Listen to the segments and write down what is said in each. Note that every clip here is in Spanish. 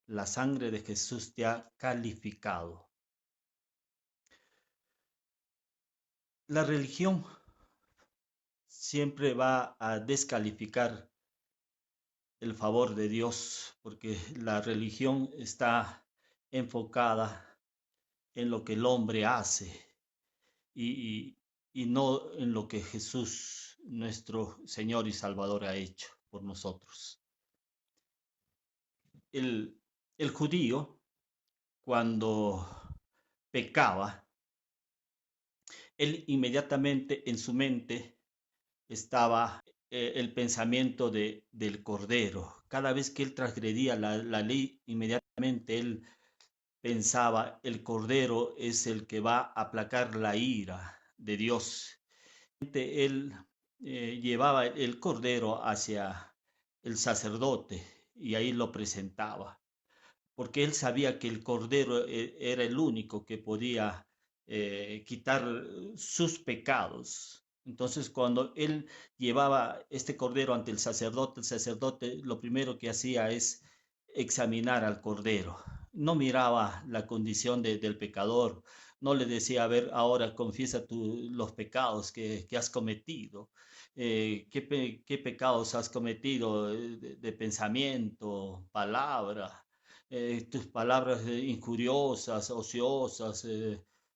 La sangre de Jesús te ha calificado. La religión siempre va a descalificar el favor de Dios, porque la religión está enfocada en lo que el hombre hace y, y no en lo que Jesús, nuestro Señor y Salvador, ha hecho por nosotros. El, el judío, cuando pecaba, él inmediatamente en su mente estaba el pensamiento del Cordero. Cada vez que él transgredía la ley, inmediatamente él pensaba, el Cordero es el que va a aplacar la ira de Dios. Él llevaba el Cordero hacia el sacerdote y ahí lo presentaba, porque él sabía que el Cordero era el único que podía quitar sus pecados. Entonces, cuando él llevaba este cordero ante el sacerdote lo primero que hacía es examinar al cordero. No miraba la condición del pecador, no le decía, a ver, ahora confiesa los pecados que has cometido. ¿Qué pecados has cometido de pensamiento, palabra? Tus palabras injuriosas, ociosas,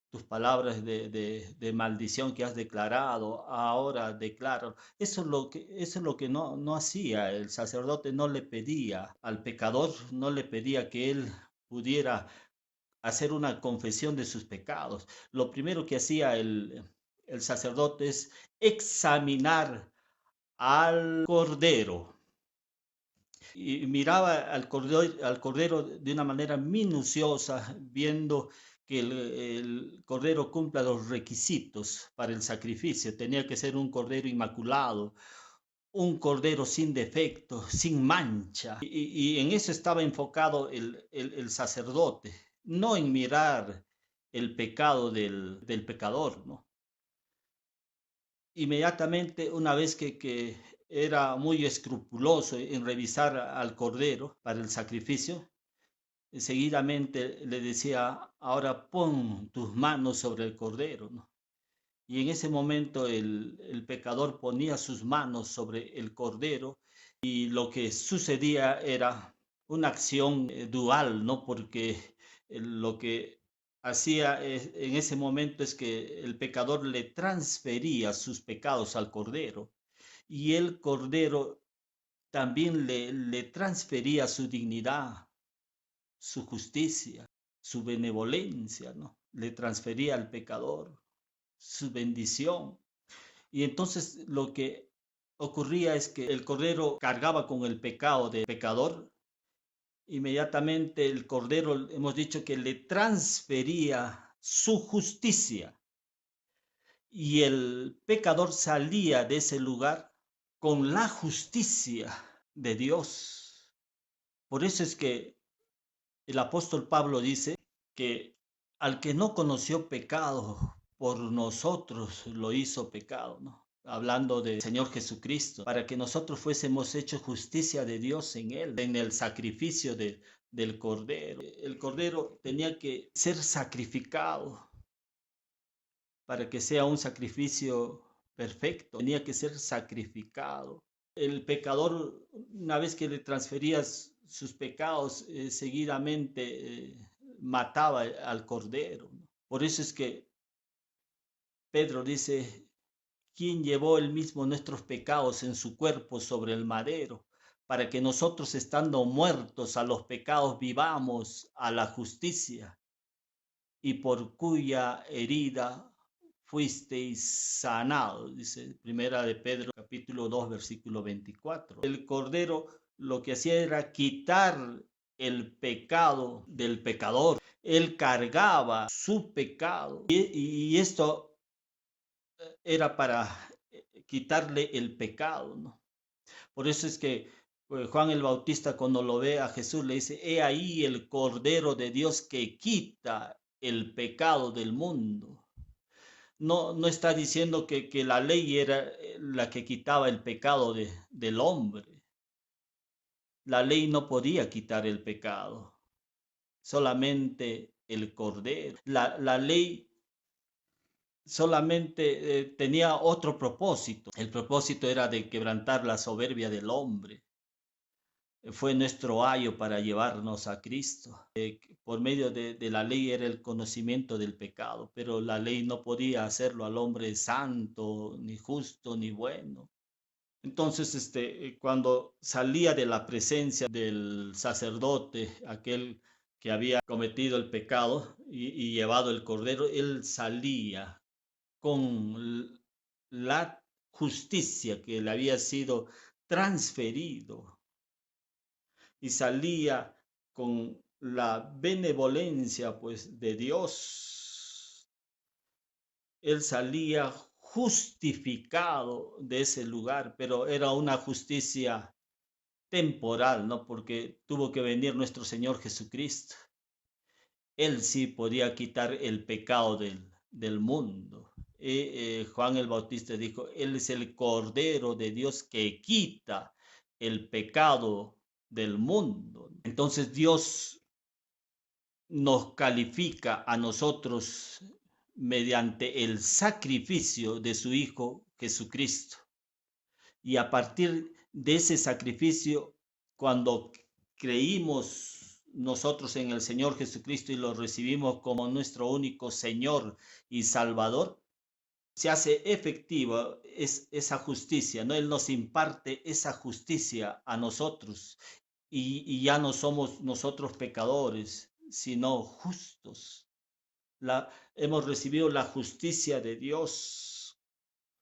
tus palabras de maldición que has declarado, ahora declaro. Eso es lo que no hacía. El sacerdote no le pedía al pecador, no le pedía que él pudiera hacer una confesión de sus pecados. Lo primero que hacía el sacerdote es examinar al cordero y miraba al cordero de una manera minuciosa, viendo que el cordero cumpla los requisitos para el sacrificio. Tenía que ser un cordero inmaculado, un cordero sin defecto, sin mancha. Y en eso estaba enfocado el sacerdote, no en mirar el pecado del pecador, ¿no? Inmediatamente, una vez que era muy escrupuloso en revisar al cordero para el sacrificio, seguidamente le decía, ahora pon tus manos sobre el cordero, ¿no? Y en ese momento el pecador ponía sus manos sobre el cordero y lo que sucedía era una acción dual, ¿no? Porque lo que hacía en ese momento es que el pecador le transfería sus pecados al cordero y el cordero también le transfería su dignidad, su justicia, su benevolencia, ¿no? Le transfería al pecador su bendición. Y entonces lo que ocurría es que el cordero cargaba con el pecado del pecador. Inmediatamente el cordero, hemos dicho que le transfería su justicia y el pecador salía de ese lugar con la justicia de Dios. Por eso es que el apóstol Pablo dice que al que no conoció pecado, por nosotros lo hizo pecado, ¿no? Hablando del Señor Jesucristo, para que nosotros fuésemos hechos justicia de Dios en Él, en el sacrificio del Cordero. El Cordero tenía que ser sacrificado para que sea un sacrificio perfecto, tenía que ser sacrificado. El pecador, una vez que le transferías sus pecados, seguidamente mataba al cordero, ¿no? Por eso es que Pedro dice, ¿quién llevó él mismo nuestros pecados en su cuerpo sobre el madero? Para que nosotros, estando muertos a los pecados, vivamos a la justicia, y por cuya herida fuisteis sanados, dice Primera de Pedro capítulo 2 versículo 24. El Cordero lo que hacía era quitar el pecado del pecador. Él cargaba su pecado y esto era para quitarle el pecado, ¿no? Por eso es que Juan el Bautista, cuando lo ve a Jesús, le dice, he ahí el Cordero de Dios que quita el pecado del mundo. No está diciendo que la ley era la que quitaba el pecado del hombre. La ley no podía quitar el pecado. solamente el Cordero. La ley solamente tenía otro propósito. El propósito era de quebrantar la soberbia del hombre. Fue nuestro ayo para llevarnos a Cristo. Por medio de la ley era el conocimiento del pecado, pero la ley no podía hacerlo al hombre santo, ni justo, ni bueno. Entonces, cuando salía de la presencia del sacerdote, aquel que había cometido el pecado y llevado el cordero, él salía con la justicia que le había sido transferido y salía con la benevolencia pues de Dios. Él salía justificado de ese lugar, pero era una justicia temporal, ¿no? Porque tuvo que venir nuestro Señor Jesucristo. Él sí podía quitar el pecado del mundo. Juan el Bautista dijo, Él es el Cordero de Dios que quita el pecado del mundo. Entonces Dios nos califica a nosotros mediante el sacrificio de su Hijo Jesucristo. Y a partir de ese sacrificio, cuando creímos nosotros en el Señor Jesucristo y lo recibimos como nuestro único Señor y Salvador, se hace efectiva esa justicia, ¿no? Él nos imparte esa justicia a nosotros y ya no somos nosotros pecadores, sino justos. Hemos recibido la justicia de Dios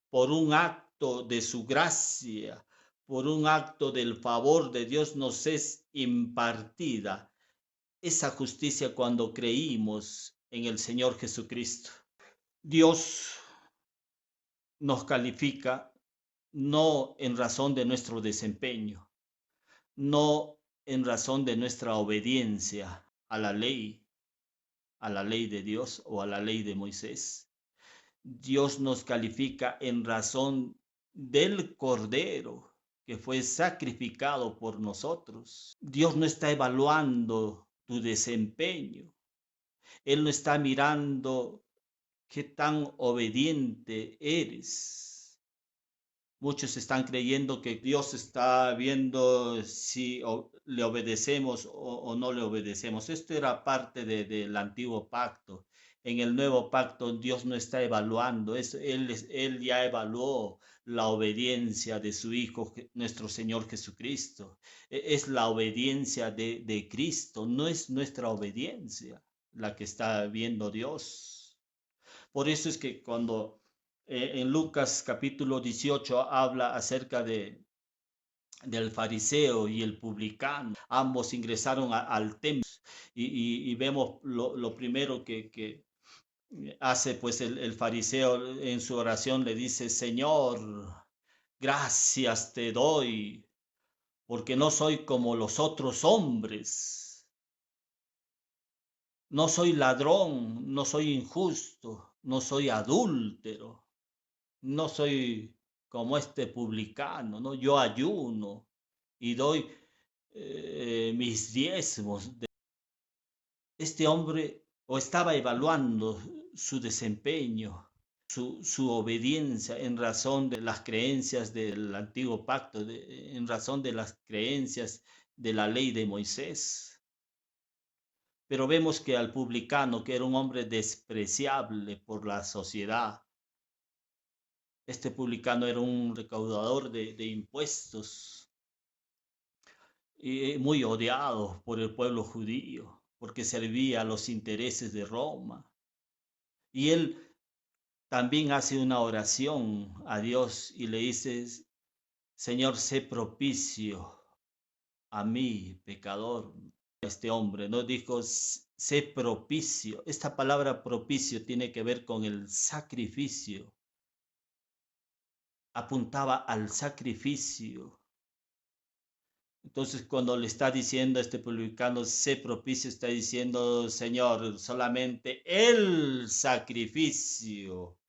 por un acto de su gracia, por un acto del favor de Dios nos es impartida esa justicia cuando creímos en el Señor Jesucristo. Dios nos califica no en razón de nuestro desempeño, no en razón de nuestra obediencia a la ley de Dios o a la ley de Moisés. Dios nos califica en razón del Cordero que fue sacrificado por nosotros. Dios no está evaluando tu desempeño. Él no está mirando qué tan obediente eres. Muchos están creyendo que Dios está viendo si le obedecemos o no le obedecemos. Esto era parte del antiguo pacto. En el nuevo pacto Dios no está evaluando eso. Él ya evaluó la obediencia de su Hijo, nuestro Señor Jesucristo. Es la obediencia de Cristo, no es nuestra obediencia la que está viendo Dios. Por eso es que cuando en Lucas capítulo 18 habla acerca del fariseo y el publicano. Ambos ingresaron al templo y vemos lo primero que hace pues el fariseo en su oración, le dice, Señor, gracias te doy porque no soy como los otros hombres. No soy ladrón, no soy injusto, no soy adúltero. No soy como este publicano, ¿no? Yo ayuno y doy mis diezmos. Este hombre o estaba evaluando su desempeño, su obediencia en razón de las creencias del antiguo pacto, en razón de las creencias de la ley de Moisés. Pero vemos que al publicano, que era un hombre despreciable por la sociedad, este publicano era un recaudador de impuestos y muy odiado por el pueblo judío porque servía a los intereses de Roma. Y él también hace una oración a Dios y le dice, Señor, sé propicio a mí, pecador. Este hombre no dijo, sé propicio. Esta palabra propicio tiene que ver con el sacrificio. Apuntaba al sacrificio. Entonces, cuando le está diciendo a este publicano, sé propicio, está diciendo, Señor, solamente el sacrificio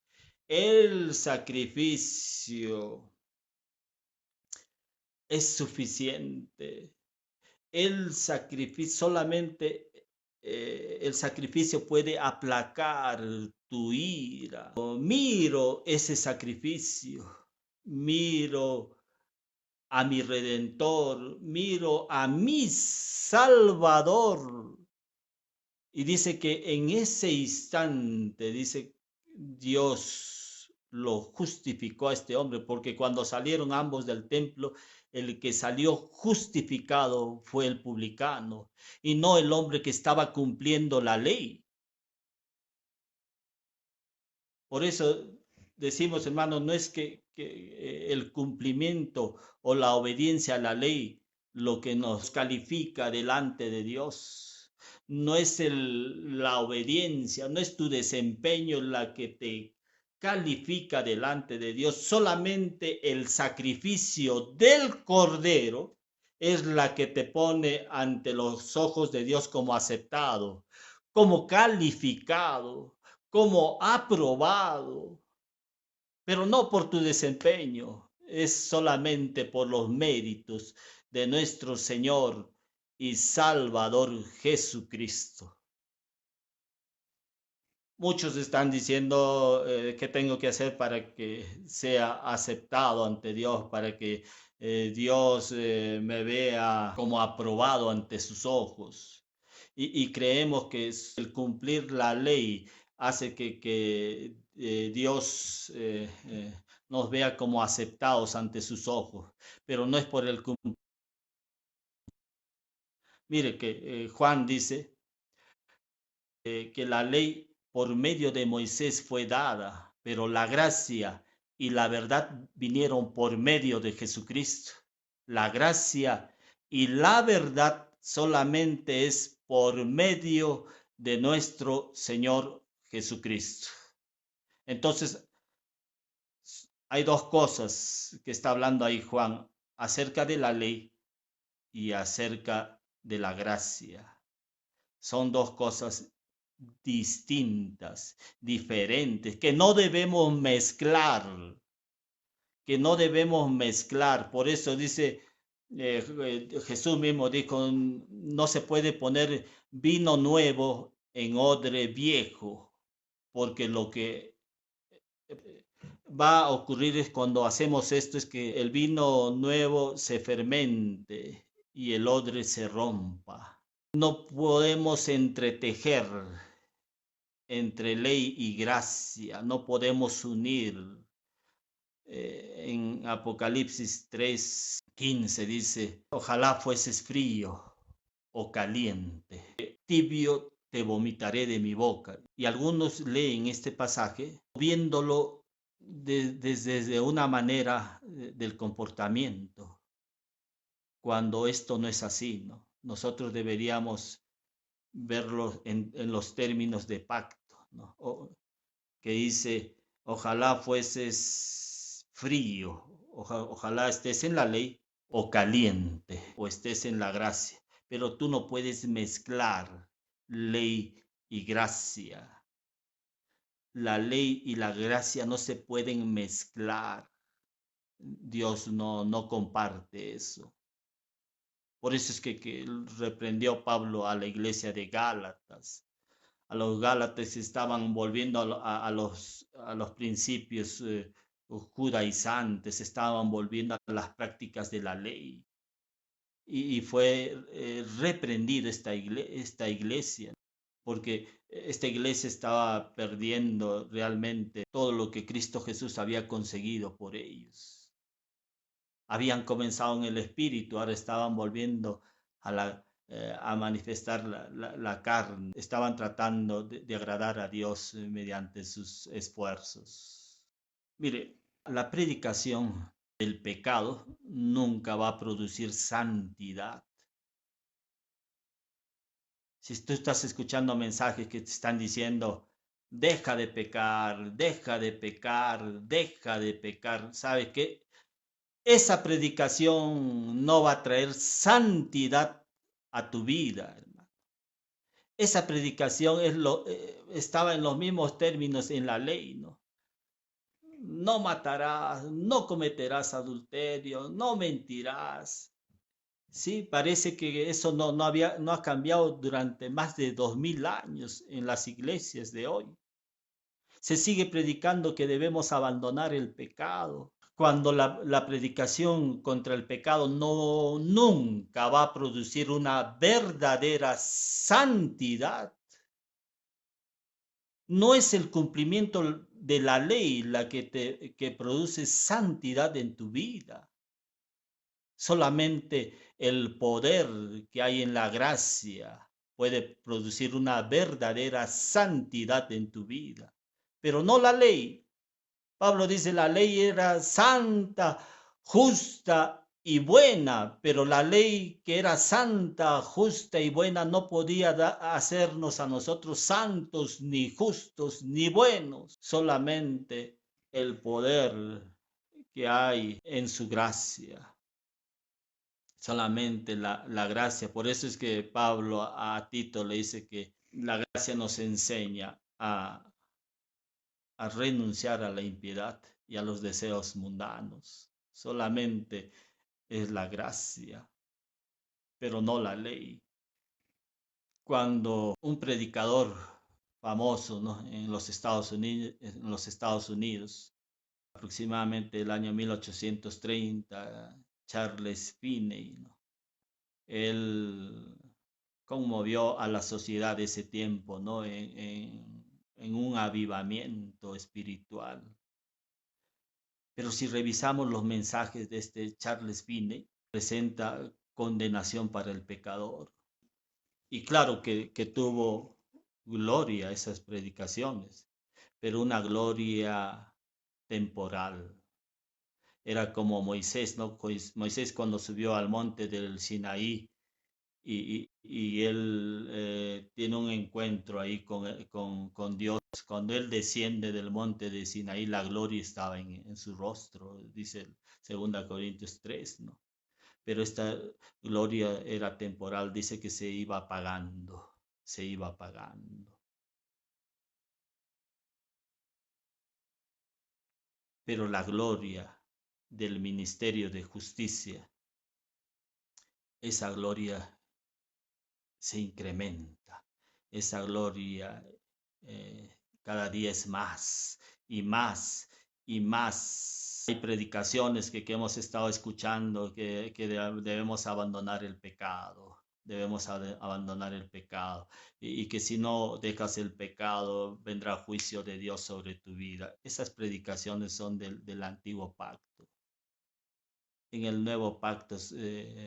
es suficiente. El sacrificio, solamente el sacrificio puede aplacar tu ira. Miro ese sacrificio, miro a mi Redentor, miro a mi Salvador. Y dice que en ese instante, dice, Dios lo justificó a este hombre, porque cuando salieron ambos del templo, el que salió justificado fue el publicano y no el hombre que estaba cumpliendo la ley. Por eso decimos, hermano, no es que el cumplimiento o la obediencia a la ley lo que nos califica delante de Dios. No es la obediencia, no es tu desempeño la que te califica delante de Dios. Solamente el sacrificio del Cordero es la que te pone ante los ojos de Dios como aceptado, como calificado, como aprobado, pero no por tu desempeño, es solamente por los méritos de nuestro Señor y Salvador Jesucristo. Muchos están diciendo qué tengo que hacer para que sea aceptado ante Dios, para que Dios me vea como aprobado ante sus ojos. Y creemos que el cumplir la ley hace que Dios nos vea como aceptados ante sus ojos, pero no es por el cumplimiento. Mire que Juan dice que la ley por medio de Moisés fue dada, pero la gracia y la verdad vinieron por medio de Jesucristo. La gracia y la verdad solamente es por medio de nuestro Señor Jesucristo. Entonces, hay dos cosas que está hablando ahí Juan, acerca de la ley y acerca de la gracia. Son dos cosas distintas, diferentes, que no debemos mezclar, que no debemos mezclar. Por eso dice Jesús mismo dijo, no se puede poner vino nuevo en odre viejo, porque lo que va a ocurrir es cuando hacemos esto es que el vino nuevo se fermente y el odre se rompa. No podemos entretejer entre ley y gracia, no podemos unir. En Apocalipsis 3:15 dice, ojalá fueses frío o caliente, tibio te vomitaré de mi boca. Y algunos leen este pasaje viéndolo desde una manera del comportamiento, cuando esto no es así, ¿no? Nosotros deberíamos verlo en los términos de pacto, ¿no? Que dice, ojalá fueses frío, ojalá estés en la ley o caliente o estés en la gracia, pero tú no puedes mezclar ley y gracia. La ley y la gracia no se pueden mezclar. Dios no comparte eso. Por eso es que reprendió Pablo a la iglesia de Gálatas. A los Gálatas estaban volviendo a los principios judaizantes, estaban volviendo a las prácticas de la ley. Y fue reprendida esta iglesia, porque esta iglesia estaba perdiendo realmente todo lo que Cristo Jesús había conseguido por ellos. Habían comenzado en el espíritu, ahora estaban volviendo a manifestar la carne. Estaban tratando de agradar a Dios mediante sus esfuerzos. Mire, la predicación del pecado nunca va a producir santidad. Si tú estás escuchando mensajes que te están diciendo, deja de pecar, deja de pecar, deja de pecar, ¿sabe qué? Esa predicación no va a traer santidad a tu vida, hermano. Esa predicación estaba en los mismos términos en la ley, ¿no? No matarás, no cometerás adulterio, no mentirás. Sí, parece que eso no ha cambiado durante más de 2000 años en las iglesias de hoy. Se sigue predicando que debemos abandonar el pecado, cuando la predicación contra el pecado nunca va a producir una verdadera santidad. No es el cumplimiento de la ley la que produce santidad en tu vida. Solamente el poder que hay en la gracia puede producir una verdadera santidad en tu vida, pero no la ley. Pablo dice, la ley era santa, justa y buena, pero la ley que era santa, justa y buena no podía hacernos a nosotros santos, ni justos, ni buenos. Solamente el poder que hay en su gracia. Solamente la gracia. Por eso es que Pablo a Tito le dice que la gracia nos enseña a renunciar a la impiedad y a los deseos mundanos. Solamente es la gracia, pero no la ley. Cuando un predicador famoso, ¿no?, en los Estados Unidos, aproximadamente el año 1830, Charles Finney, ¿no?, él conmovió a la sociedad de ese tiempo, ¿no?, en un avivamiento espiritual. Pero si revisamos los mensajes de este Charles Finney, presenta condenación para el pecador. Y claro que tuvo gloria esas predicaciones, pero una gloria temporal. Era como Moisés, ¿no? Moisés cuando subió al monte del Sinaí y él tiene un encuentro ahí con Dios. Cuando él desciende del monte de Sinaí, la gloria estaba en su rostro, dice 2 Corintios 3, ¿no? Pero esta gloria era temporal, dice que se iba apagando, se iba apagando. Pero la gloria del ministerio de justicia, esa gloria se incrementa, esa gloria cada día es más y más y más. Hay predicaciones que hemos estado escuchando que debemos abandonar el pecado, debemos abandonar el pecado y que si no dejas el pecado vendrá juicio de Dios sobre tu vida. Esas predicaciones son del antiguo pacto. En el nuevo pacto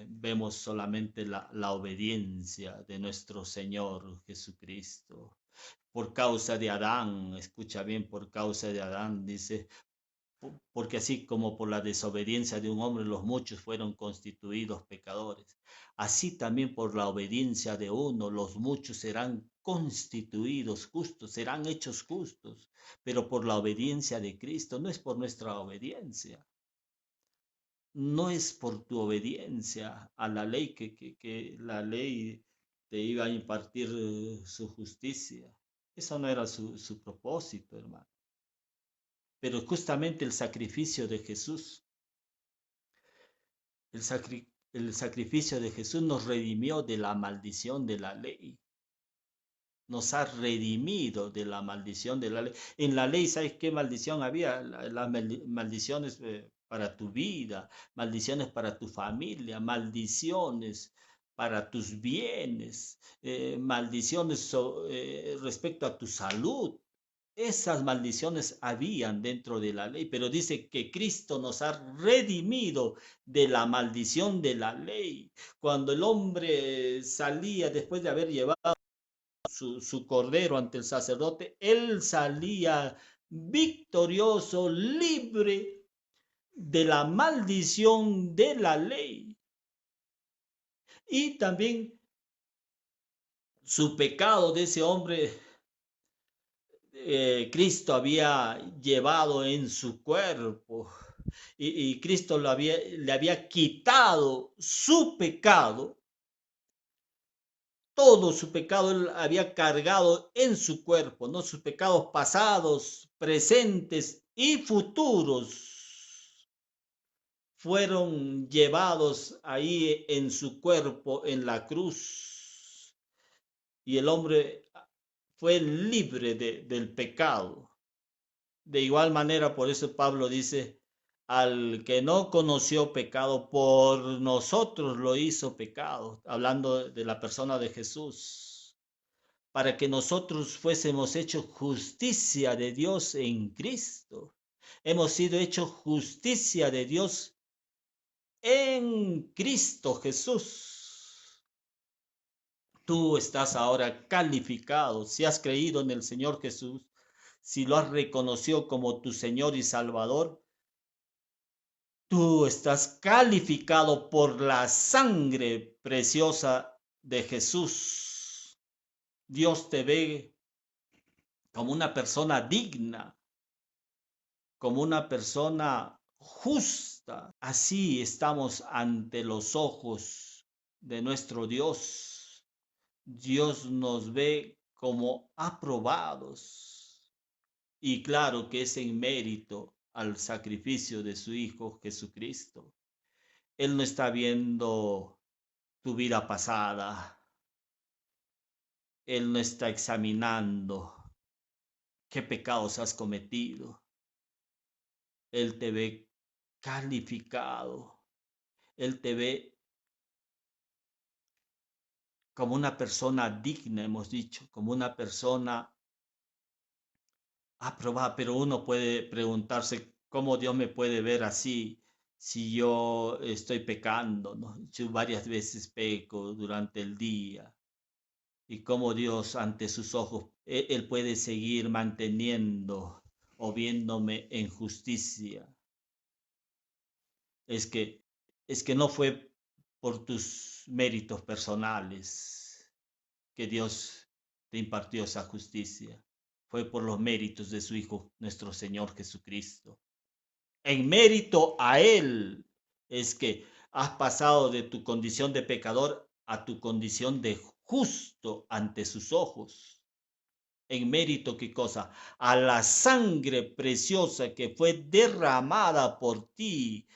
vemos solamente la obediencia de nuestro Señor Jesucristo. Por causa de Adán, escucha bien, por causa de Adán, dice, porque así como por la desobediencia de un hombre los muchos fueron constituidos pecadores, así también por la obediencia de uno los muchos serán constituidos justos, serán hechos justos, pero por la obediencia de Cristo, no es por nuestra obediencia. No es por tu obediencia a la ley que la ley te iba a impartir su justicia. Eso no era su propósito, hermano. Pero justamente el sacrificio de Jesús, el sacrificio de Jesús nos redimió de la maldición de la ley. Nos ha redimido de la maldición de la ley. En la ley, ¿sabes qué maldición había? Las maldiciones para tu vida, maldiciones para tu familia, maldiciones para tus bienes, maldiciones respecto a tu salud. Esas maldiciones habían dentro de la ley, pero dice que Cristo nos ha redimido de la maldición de la ley. Cuando el hombre salía después de haber llevado su cordero ante el sacerdote, él salía victorioso, libre de la maldición de la ley. Y también su pecado de ese hombre, Cristo había llevado en su cuerpo y Cristo le había quitado su pecado. Todo su pecado él había cargado en su cuerpo, ¿no? Sus pecados pasados, presentes y futuros. fueron llevados ahí en su cuerpo en la cruz y el hombre fue libre del pecado. De igual manera, por eso Pablo dice, al que no conoció pecado, por nosotros lo hizo pecado, hablando de la persona de Jesús, para que nosotros fuésemos hechos justicia de Dios en Cristo. Hemos sido hechos justicia de Dios en Cristo Jesús. Tú estás ahora calificado, si has creído en el Señor Jesús, si lo has reconocido como tu Señor y Salvador, tú estás calificado por la sangre preciosa de Jesús. Dios te ve como una persona digna, como una persona justa. Así estamos ante los ojos de nuestro Dios. Dios nos ve como aprobados. Y claro que es en mérito al sacrificio de su Hijo Jesucristo. Él no está viendo tu vida pasada. Él no está examinando qué pecados has cometido. Él te ve calificado. Él te ve como una persona digna, hemos dicho, como una persona aprobada. Pero uno puede preguntarse cómo Dios me puede ver así si yo estoy pecando, ¿no? Yo varias veces peco durante el día. Y cómo Dios ante sus ojos, Él puede seguir manteniendo o viéndome en justicia. Es que, es que no fue por tus méritos personales que Dios te impartió esa justicia. Fue por los méritos de su Hijo, nuestro Señor Jesucristo. En mérito a Él es que has pasado de tu condición de pecador a tu condición de justo ante sus ojos. En mérito, ¿qué cosa? A la sangre preciosa que fue derramada por ti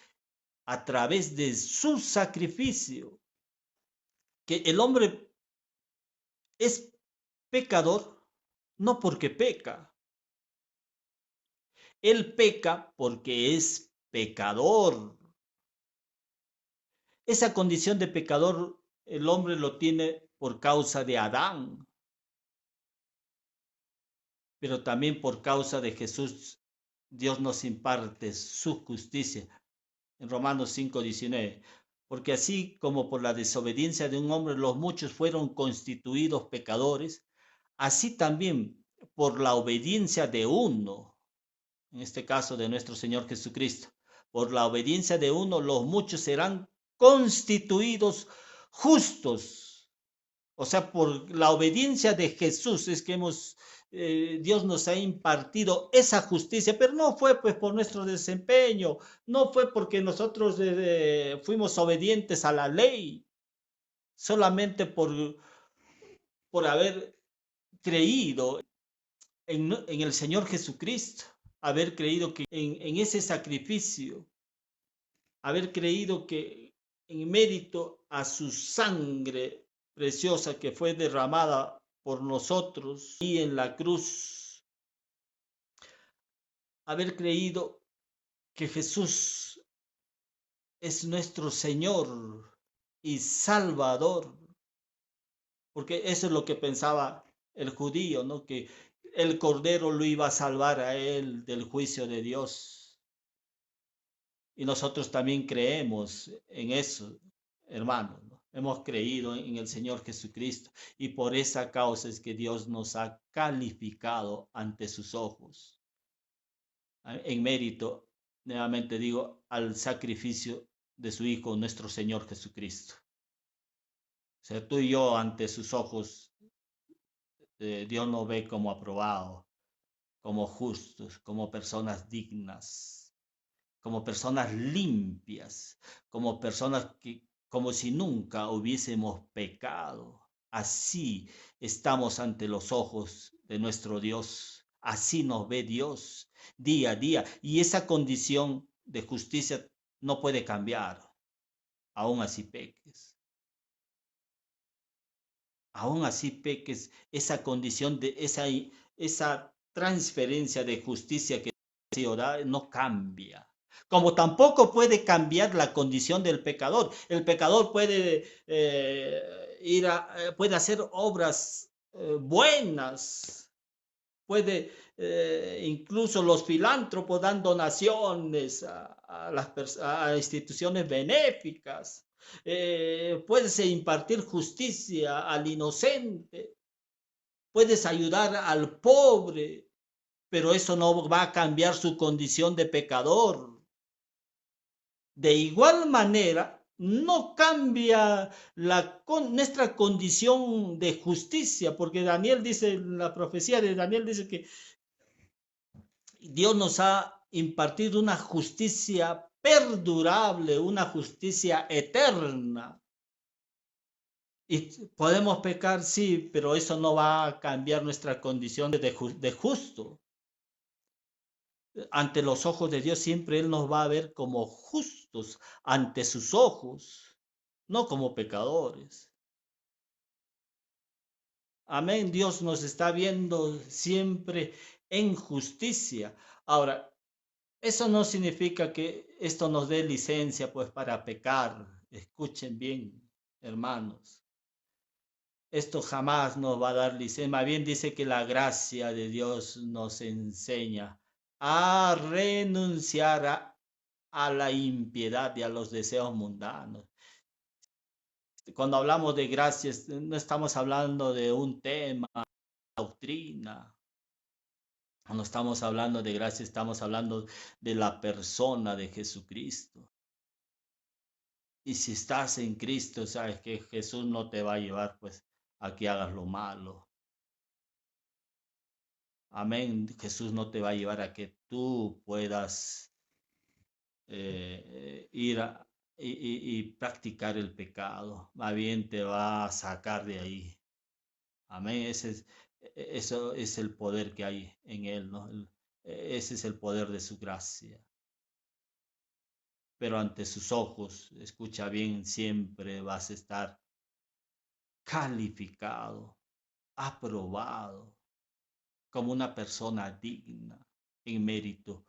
a través de su sacrificio. Que el hombre es pecador no porque peca. Él peca porque es pecador. Esa condición de pecador el hombre lo tiene por causa de Adán, pero también por causa de Jesús. Dios nos imparte su justicia. En Romanos 5:19, porque así como por la desobediencia de un hombre los muchos fueron constituidos pecadores, así también por la obediencia de uno, en este caso de nuestro Señor Jesucristo, por la obediencia de uno los muchos serán constituidos justos. O sea, por la obediencia de Jesús es que Dios nos ha impartido esa justicia, pero no fue pues por nuestro desempeño, no fue porque nosotros fuimos obedientes a la ley, solamente por haber creído en el Señor Jesucristo, haber creído que en ese sacrificio, haber creído que en mérito a su sangre preciosa que fue derramada por nosotros y en la cruz, haber creído que Jesús es nuestro Señor y Salvador, porque eso es lo que pensaba el judío, ¿no? Que el Cordero lo iba a salvar a él del juicio de Dios. Y nosotros también creemos en eso, hermanos, ¿no? Hemos creído en el Señor Jesucristo y por esa causa es que Dios nos ha calificado ante sus ojos, en mérito, nuevamente digo, al sacrificio de su Hijo, nuestro Señor Jesucristo. O sea, tú y yo ante sus ojos, Dios nos ve como aprobados, como justos, como personas dignas, como personas limpias, como personas que, como si nunca hubiésemos pecado. Así estamos ante los ojos de nuestro Dios. Así nos ve Dios día a día. Y esa condición de justicia no puede cambiar, aún así peques. Aún así peques, esa condición de esa transferencia de justicia que Dios da no cambia. Como tampoco puede cambiar la condición del pecador. El pecador puede puede hacer obras buenas, puede incluso los filántropos dan donaciones a instituciones benéficas. Puedes impartir justicia al inocente, puedes ayudar al pobre, pero eso no va a cambiar su condición de pecador. De igual manera, no cambia nuestra condición de justicia, porque Daniel dice, la profecía de Daniel dice que Dios nos ha impartido una justicia perdurable, una justicia eterna. Y podemos pecar, sí, pero eso no va a cambiar nuestra condición de justo. Ante los ojos de Dios siempre Él nos va a ver como justos ante sus ojos, no como pecadores. Amén. Dios nos está viendo siempre en justicia. Ahora, eso no significa que esto nos dé licencia pues para pecar. Escuchen bien, hermanos. Esto jamás nos va a dar licencia. Más bien dice que la gracia de Dios nos enseña a renunciar a la impiedad y a los deseos mundanos. Cuando hablamos de gracias, no estamos hablando de un tema, doctrina. No estamos hablando de gracia, estamos hablando de la persona de Jesucristo. Y si estás en Cristo, sabes que Jesús no te va a llevar pues a que hagas lo malo. Amén. Jesús no te va a llevar a que tú puedas ir y practicar el pecado. Más bien te va a sacar de ahí. Amén. Eso es el poder que hay en Él, ¿no? Ese es el poder de su gracia. Pero ante sus ojos, escucha bien, siempre vas a estar calificado, aprobado, como una persona digna en mérito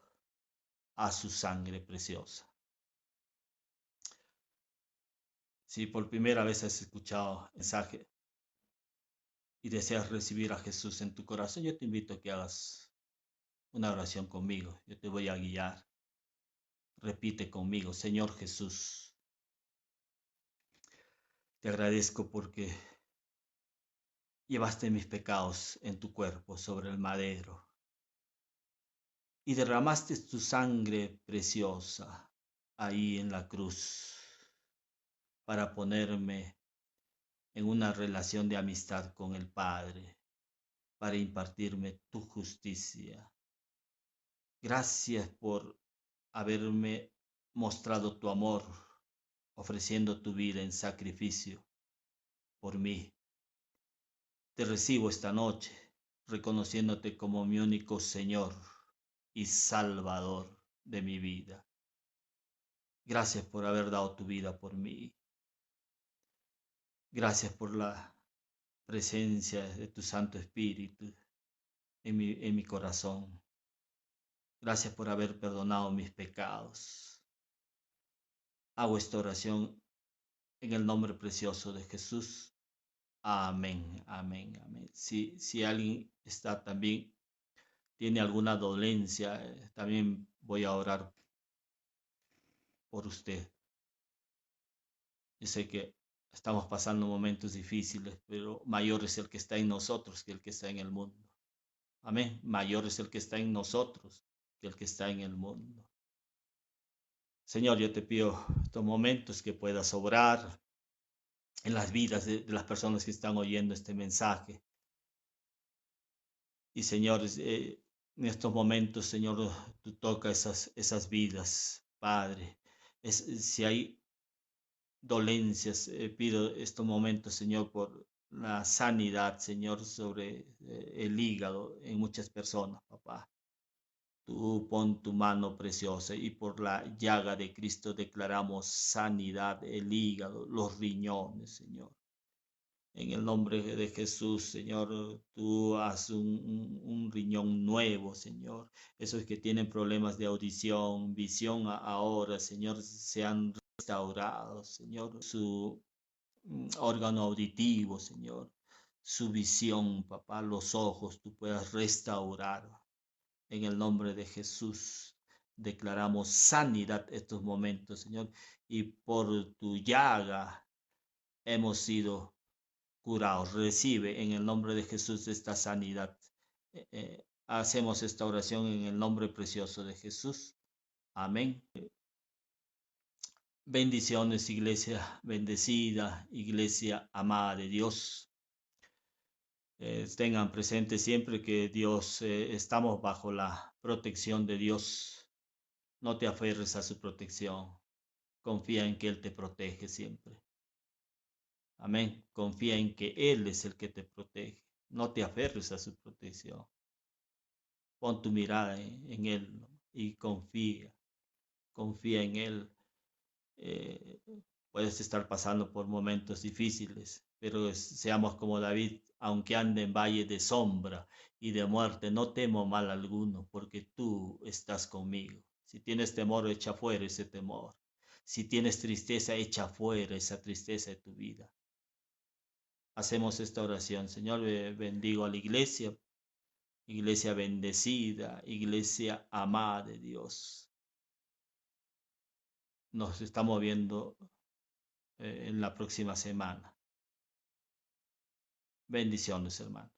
a su sangre preciosa. Si por primera vez has escuchado el mensaje y deseas recibir a Jesús en tu corazón, yo te invito a que hagas una oración conmigo. Yo te voy a guiar. Repite conmigo: Señor Jesús, te agradezco porque llevaste mis pecados en tu cuerpo sobre el madero y derramaste tu sangre preciosa ahí en la cruz para ponerme en una relación de amistad con el Padre, para impartirme tu justicia. Gracias por haberme mostrado tu amor, ofreciendo tu vida en sacrificio por mí. Te recibo esta noche, reconociéndote como mi único Señor y Salvador de mi vida. Gracias por haber dado tu vida por mí. Gracias por la presencia de tu Santo Espíritu en mi corazón. Gracias por haber perdonado mis pecados. Hago esta oración en el nombre precioso de Jesús. Amén, amén, amén. Si alguien está también, tiene alguna dolencia, también voy a orar por usted. Yo sé que estamos pasando momentos difíciles, pero mayor es el que está en nosotros que el que está en el mundo. Amén. Mayor es el que está en nosotros que el que está en el mundo. Señor, yo te pido estos momentos que puedas obrar en las vidas de las personas que están oyendo este mensaje. Y Señor, en estos momentos, Señor, tú tocas esas vidas, Padre. Si hay dolencias, pido estos momentos, Señor, por la sanidad, Señor, sobre el hígado en muchas personas, papá. Tú pon tu mano preciosa y por la llaga de Cristo declaramos sanidad, el hígado, los riñones, Señor. En el nombre de Jesús, Señor, tú haz un riñón nuevo, Señor. Esos que tienen problemas de audición, visión ahora, Señor, sean restaurados, Señor. Su órgano auditivo, Señor. Su visión, papá, los ojos, tú puedas restaurar. En el nombre de Jesús declaramos sanidad estos momentos, Señor, y por tu llaga hemos sido curados. Recibe en el nombre de Jesús esta sanidad. Hacemos esta oración en el nombre precioso de Jesús. Amén. Bendiciones, iglesia bendecida, iglesia amada de Dios. Tengan presente siempre que Dios, estamos bajo la protección de Dios. No te aferres a su protección. Confía en que Él te protege siempre. Amén. Confía en que Él es el que te protege. No te aferres a su protección. Pon tu mirada en Él, ¿no? Y confía. Confía en Él. Eh, Puedes estar pasando por momentos difíciles, pero seamos como David, aunque ande en valle de sombra y de muerte, no temo mal alguno, porque tú estás conmigo. Si tienes temor, echa fuera ese temor. Si tienes tristeza, echa fuera esa tristeza de tu vida. Hacemos esta oración. Señor, bendigo a la iglesia, iglesia bendecida, iglesia amada de Dios. Nos estamos viendo en la próxima semana. Bendiciones, hermano.